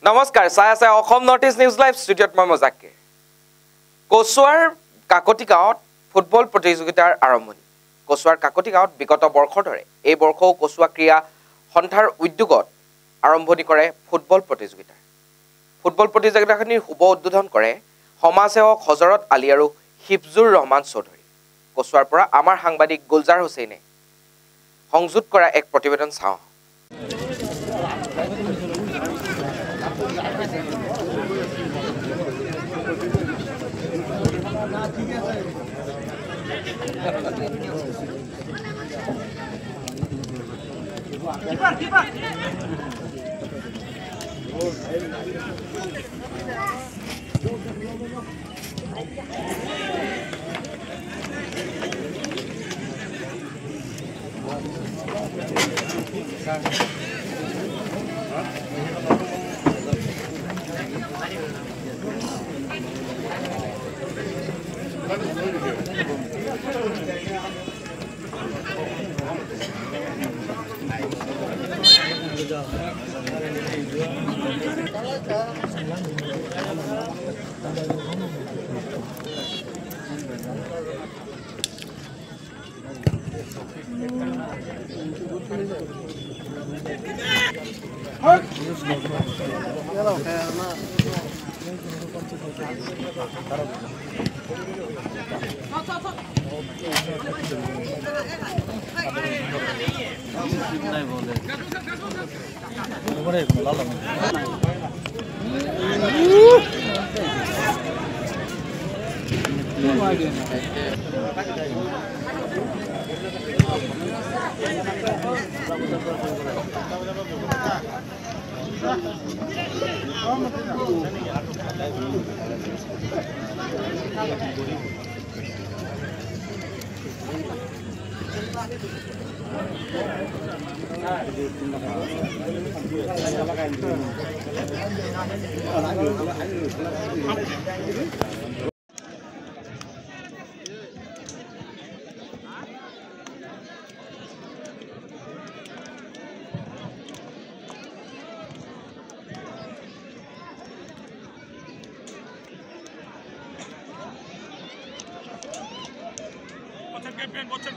নমস্কাৰ চাই আছে Assam north east news live ষ্টুডিঅ'ত মই মজাকে কচুৱাৰ কাকতি গাঁৱত ফুটবল প্ৰতিযোগিতাৰ আৰম্ভণি কচুৱাৰ কাকতি গাঁৱত বিগত বৰ্ষৰ দৰে এই বৰ্ষও কচুৱা ক্ৰীড়া সন্থাৰ উদ্যোগত আৰম্ভণি কৰে ফুটবল প্ৰতিযোগিতাখনিৰ শুভ উদ্বোধন কৰে সমাজসেৱক হজৰত আলী আৰু হিফজুৰ ৰহমান চৌধুৰী কচুৱাৰ পৰা আমাৰ সাংবাদিক গুলজাৰ হুছেইনে সংযুক্ত কৰা এক প্ৰতিবেদন চাওঁ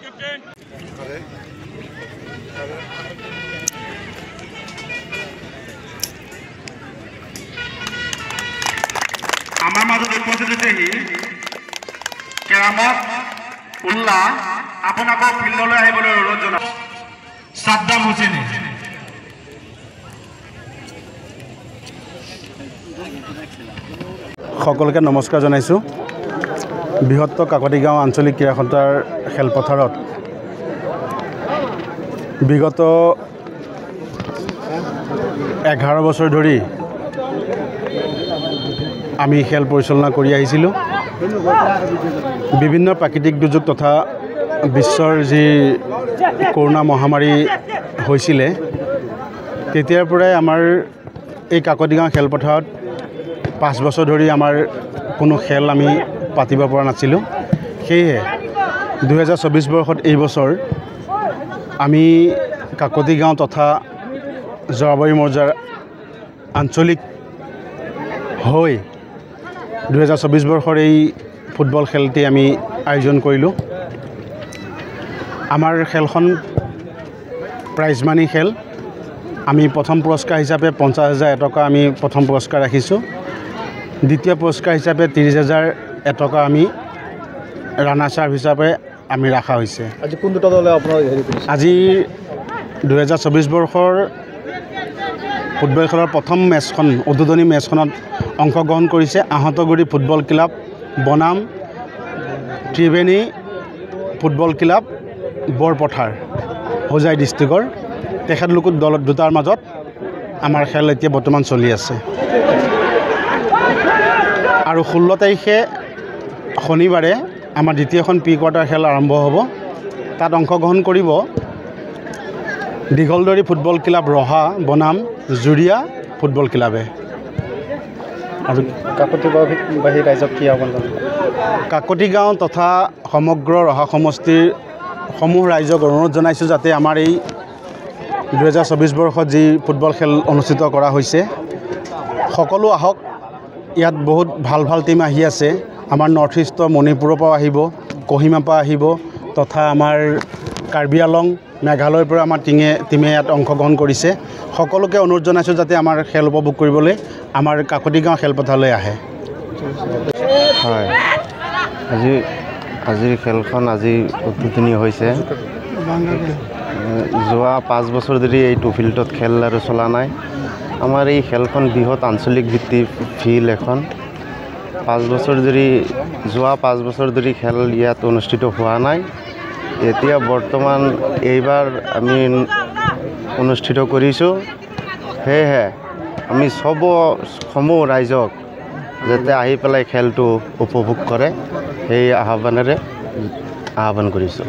Captain. আমাৰ মাজত উপস্থিত আহি কেৰামত উল্লাহ আপোনাক ফিল্ডলৈ আহিবলৈ অনুৰোধ জনাওঁ সাদ্দাম হুছেইনে সকলোকে নমস্কাৰ জনাইছোঁ বৃহত্তৰ কাকতি গাঁও আঞ্চলিক ক্ৰীড়া সন্থাৰ খেলপথাৰত বিগত 11 বছৰ ধৰি আমি খেল পৰিচালনা কৰি আহিছিলোঁ বিভিন্ন প্ৰাকৃতিক দুৰ্যোগ তথা বিশ্বৰ যি কৰোনা মহামাৰী হৈছিলে তেতিয়াৰ পৰাই আমাৰ এই কাকতি গাঁও খেলপথাৰত 5 বছৰ ধৰি আমাৰ কোনো খেল আমি পাতিব পৰা নাছিলোঁ সেয়ে 2024 বৰ্ষত এই বছৰ আমি কাকতি গাঁও তথা জৰাবাৰী মৌজাৰ আঞ্চলিক হৈ 2024 বৰ্ষৰ এই ফুটবল খেলটি আমি আয়োজন কৰিলোঁ আমাৰ খেলখন প্ৰাইজ মানি খেল আমি প্ৰথম পুৰস্কাৰ হিচাপে 50,000 টকা আমি প্ৰথম পুৰস্কাৰ ৰাখিছোঁ দ্বিতীয় পুৰস্কাৰ হিচাপে 30,000 টকা আমি ৰানাৰ্ছ আপ হিচাপে আমি ৰাখা হৈছে আজি কোন দুটা দলে আপোনাৰ হেৰি কৰিছে আজি 2024 বৰ্ষৰ ফুটবল খেলৰ প্ৰথম মেচখন উদ্বোধনী মেচখনত অংশগ্ৰহণ কৰিছে আহতগুৰি ফুটবল ক্লাব বনাম ত্ৰিবেণী ফুটবল ক্লাব বৰপথাৰ হোজাই ডিষ্ট্ৰিক্টৰ তেখেতলোকৰ দল দুটাৰ মাজত আমাৰ খেল এতিয়া বৰ্তমান চলি আছে আৰু 16 তাৰিখে শনিবাৰে আমাৰ দ্বিতীয়খন প্ৰি কোৱাৰ্টাৰ খেল আৰম্ভ হ'ব তাত অংশগ্ৰহণ কৰিব দীঘলদৰী ফুটবল ক্লাব ৰহা বনাম জুৰিয়া ফুটবল ক্লাবে আৰু কাকতিবাসী ৰাইজক কি আহ্বান জনাব কাকতি গাঁও তথা সমগ্ৰ ৰহা সমষ্টিৰ সমূহ ৰাইজক অনুৰোধ জনাইছোঁ যাতে আমাৰ এই 2024 বৰ্ষত যি ফুটবল খেল অনুষ্ঠিত কৰা হৈছে সকলো আহক ইয়াত বহুত ভাল ভাল টিম আহি আছে আমাৰ নৰ্থ ইষ্টৰ মণিপুৰৰ পৰা আহিব কহিমাৰ পৰা আহিব তথা আমাৰ কাৰ্বি আলং মেঘালয়ৰ পৰা আমাৰ টিমে ইয়াত অংশগ্ৰহণ কৰিছে সকলোকে অনুৰোধ জনাইছোঁ যাতে আমাৰ খেল উপভোগ কৰিবলৈ আমাৰ কাকতিগাঁও খেলপথাৰলৈ আহে হয় আজিৰ খেলখন আজি উদ্বোধনী হৈছে যোৱা 5 বছৰ ধৰি এইটো ফিল্ডত খেল আৰু চলা নাই আমাৰ এই খেলখন বৃহৎ আঞ্চলিক ভিত্তিৰ ফিল্ড এখন 5 বছৰ ধৰি খেল ইয়াত অনুষ্ঠিত হোৱা নাই এতিয়া বৰ্তমান এইবাৰ আমি অনুষ্ঠিত কৰিছোঁ সেয়েহে আমি সমূহ ৰাইজক যাতে আহি পেলাই খেলটো উপভোগ কৰে সেই আহ্বানেৰে আহ্বান কৰিছোঁ